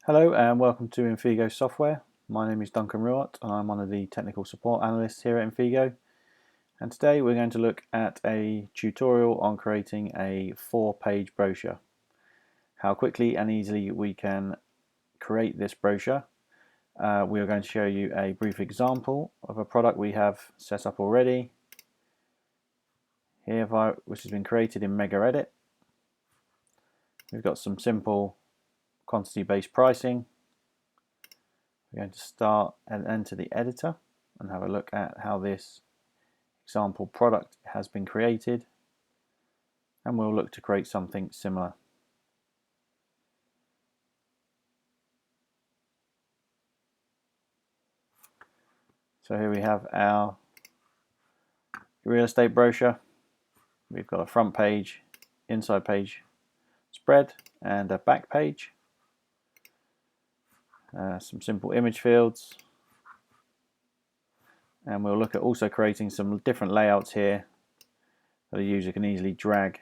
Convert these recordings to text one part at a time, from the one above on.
Hello and welcome to Infigo Software. My name is Duncan Ruart and I'm one of the technical support analysts here at Infigo. And today we're going to look at a tutorial on creating a 4-page brochure. How quickly and easily we can create this brochure. We are going to show you a brief example of a product we have set up already here, which has been created in MegaEdit. We've got some simple quantity-based pricing. We're going to start and enter the editor and have a look at how this example product has been created, and we'll look to create something similar. So here we have our real estate brochure. We've got a front page, inside page spread and a back page. Some simple image fields, and we'll look at also creating some different layouts here that a user can easily drag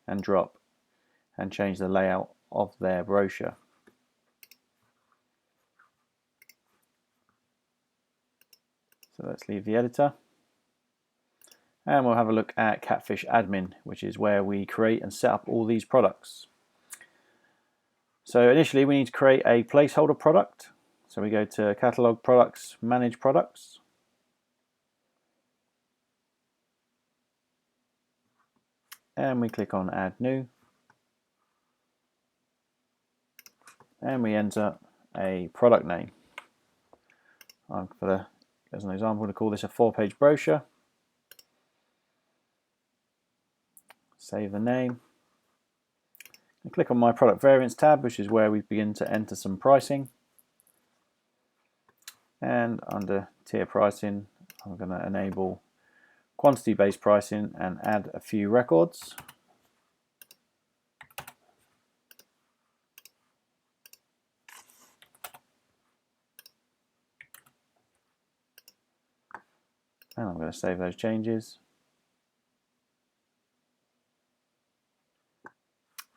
and drop and change the layout of their brochure. So let's leave the editor and we'll have a look at Catfish Admin, which is where we create and set up all these products. So initially we need to create a placeholder product. So we go to Catalog Products, Manage Products. And we click on Add New. And we enter a product name. As an example, to call this a 4-page brochure. Save the name. And click on my product variants tab, which is where we begin to enter some pricing. And under tier pricing, I'm going to enable quantity-based pricing and add a few records. And I'm going to save those changes.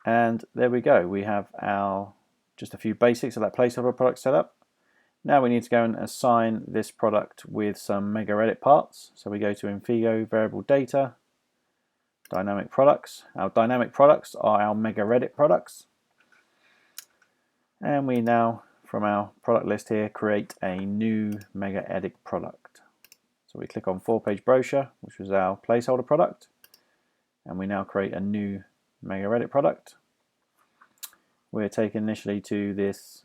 And there we go. We have just a few basics of that placeholder product set up. Now we need to go and assign this product with some MegaEdit parts. So we go to Infigo Variable Data, Dynamic Products. Our dynamic products are our MegaEdit products. And we now, from our product list here, create a new MegaEdit product. So we click on 4-page brochure, which was our placeholder product. And we now create a new MegaEdit product. We're taken initially to this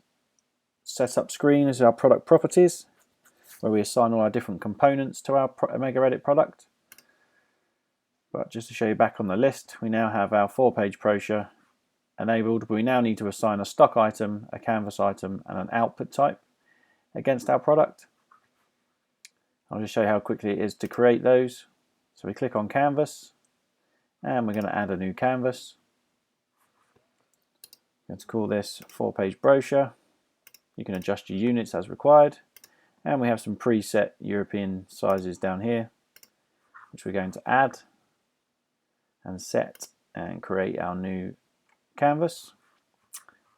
setup screen as our product properties, where we assign all our different components to our MegaEdit product. But just to show you back on the list, we now have our 4-page brochure enabled. We now need to assign a stock item, a canvas item, and an output type against our product. I'll just show you how quickly it is to create those. So we click on Canvas, and we're going to add a new canvas. Let's call this 4-page brochure. You can adjust your units as required, and we have some preset European sizes down here, which we're going to add and set and create our new canvas.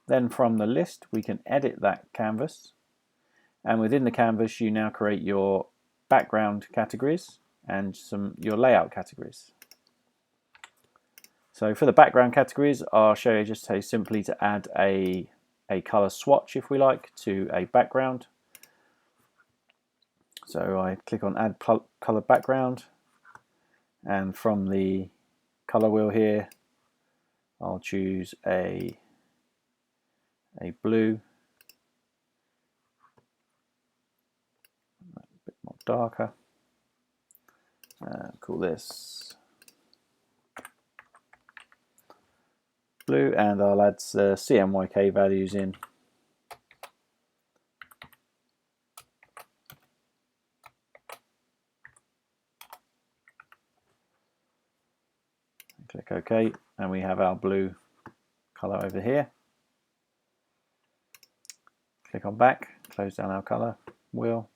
Then from the list we can edit that canvas, and within the canvas you now create your background categories and your layout categories. So for the background categories, I'll show you just how simply to add a color swatch, if we like, to a background. So I click on Add Color Background, and from the color wheel here I'll choose a blue, a bit more darker. Call this blue, and I'll add CMYK values in. Click OK, and we have our blue color over here. Click on back, close down our color wheel.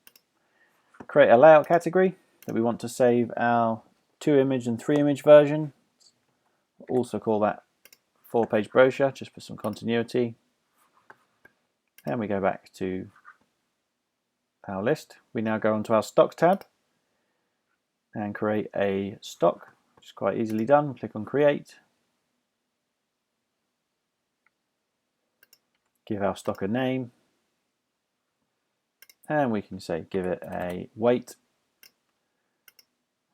Create a layout category that we want to save our 2-image and 3-image version. Also call that 4-page brochure, just for some continuity. and we go back to our list. We now go onto our stock tab and create a stock, which is quite easily done. Click on create, give our stock a name, and we can say give it a weight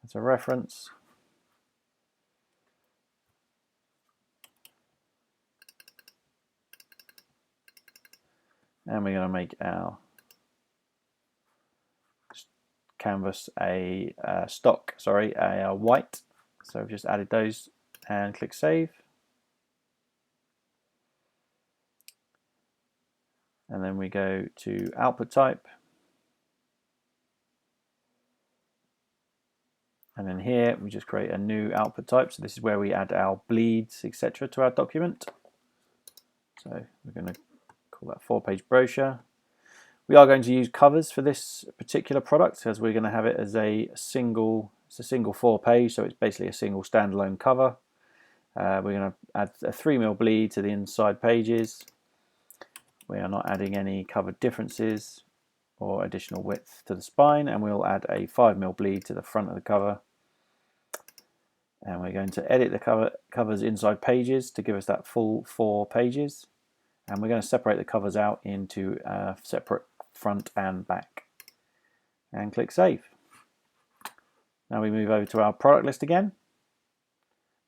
as a reference. And we're going to make our canvas a white. So we've just added those and click save. And then we go to output type. And then here we just create a new output type. So this is where we add our bleeds, etc. to our document. So we're going to call that 4-page brochure. We are going to use covers for this particular product, as we're going to have it as a single 4-page, so it's basically a single standalone cover. We're going to add a 3mm bleed to the inside pages. We are not adding any cover differences or additional width to the spine, and we'll add a 5mm bleed to the front of the cover. And we're going to edit the covers inside pages to give us that full 4 pages. And we're going to separate the covers out into separate front and back. And click save. Now we move over to our product list again.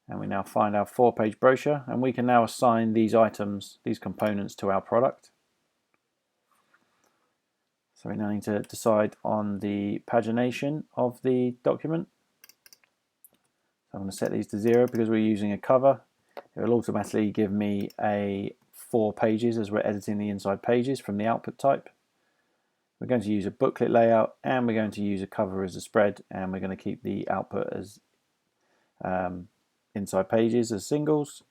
And we now find our 4-page brochure. And we can now assign these items, these components, to our product. So we now need to decide on the pagination of the document. So I'm going to set these to 0 because we're using a cover. It will automatically give me a 4 pages as we're editing the inside pages from the output type. We're going to use a booklet layout, and we're going to use a cover as a spread, and we're going to keep the output as inside pages as singles.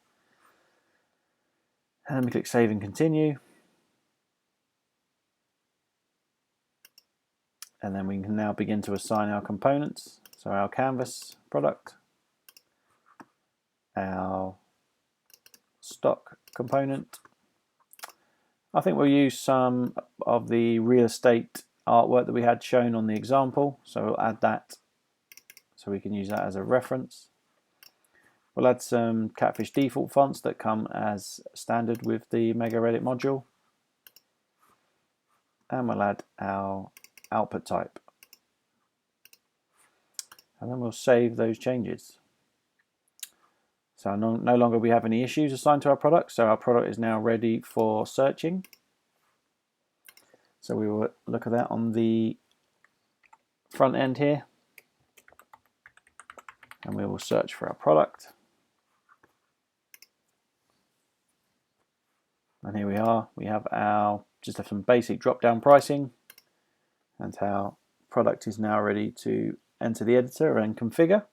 And we click save and continue. And then we can now begin to assign our components. So our canvas product, our stock component. I think we'll use some of the real estate artwork that we had shown on the example, so we'll add that so we can use that as a reference. We'll add some Catfish default fonts that come as standard with the MegaEdit module, and we'll add our output type, and then we'll save those changes. So no longer we have any issues assigned to our product, so our product is now ready for searching. So we will look at that on the front end here, and we will search for our product. And here we are, we have just some basic drop-down pricing, and our product is now ready to enter the editor and configure.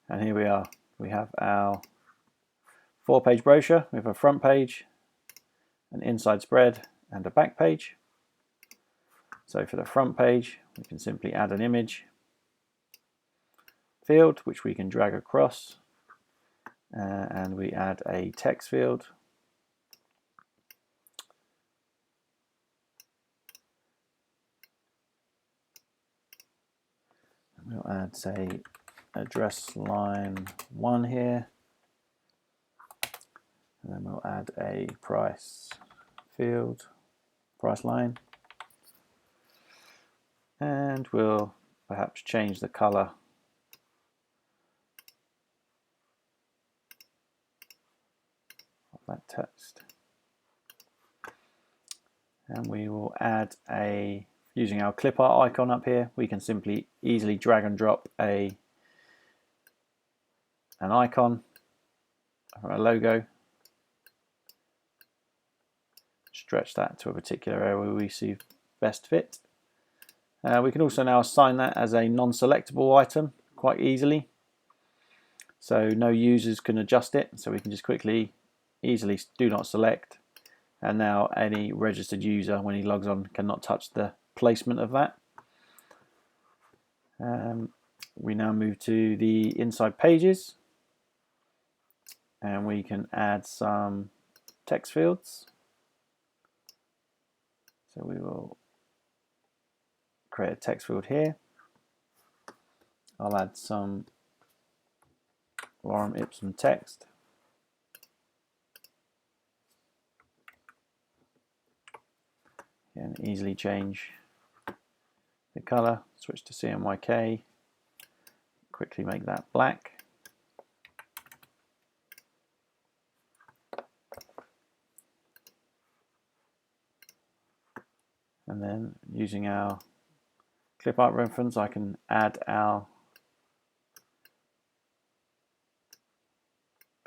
And here we are, we have our 4-page brochure with a front page, an inside spread, and a back page. So for the front page, we can simply add an image field, which we can drag across, and we add a text field. We'll add, say, address line 1 here, and then we'll add a price field, price line, and we'll perhaps change the color of that text, and we will add using our clip art icon up here, we can simply easily drag and drop an icon or a logo, stretch that to a particular area where we see best fit. We can also now assign that as a non-selectable item quite easily, so no users can adjust it, so we can just easily do not select, and now any registered user, when he logs on, cannot touch the placement of that. We now move to the inside pages. and we can add some text fields. So we will create a text field here. I'll add some lorem ipsum text. And easily change the color, switch to CMYK, quickly make that black. And then using our clip art reference, I can add our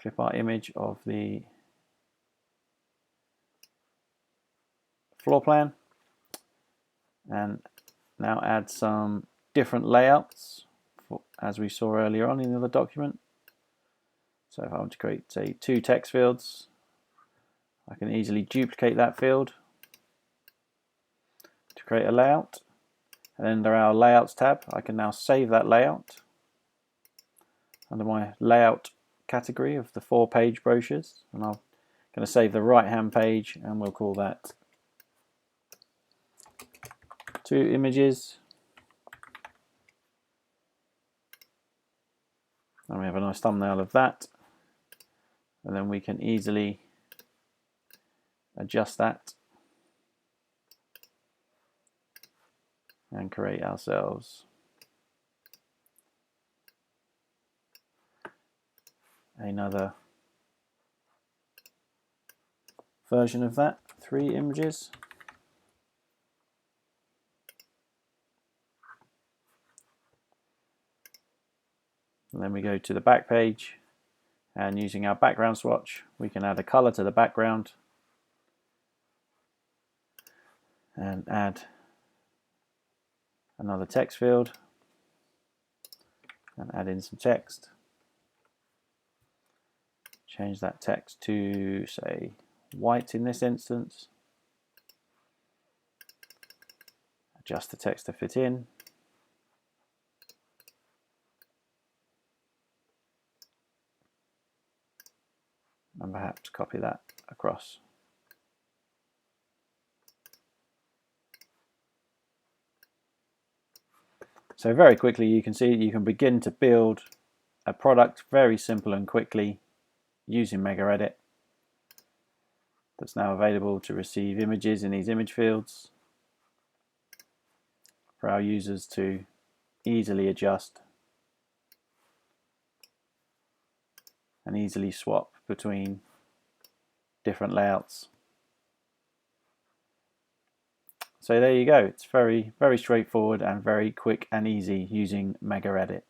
clip art image of the floor plan, and now add some different layouts as we saw earlier on in the document. So if I want to create, say, 2 text fields, I can easily duplicate that field to create a layout, and under our layouts tab I can now save that layout under my layout category of the 4-page brochures, and I'm going to save the right hand page and we'll call that 2 images, and we have a nice thumbnail of that, and then we can easily adjust that and create ourselves another version of that, 3 images. And then we go to the back page, and using our background swatch we can add a color to the background and add another text field and add in some text. Change that text to, say, white in this instance. Adjust the text to fit in. And perhaps copy that across. So very quickly you can see you can begin to build a product very simple and quickly using MegaEdit that's now available to receive images in these image fields for our users to easily adjust and easily swap between different layouts. So there you go. It's very straightforward and very quick and easy using MegaEdit.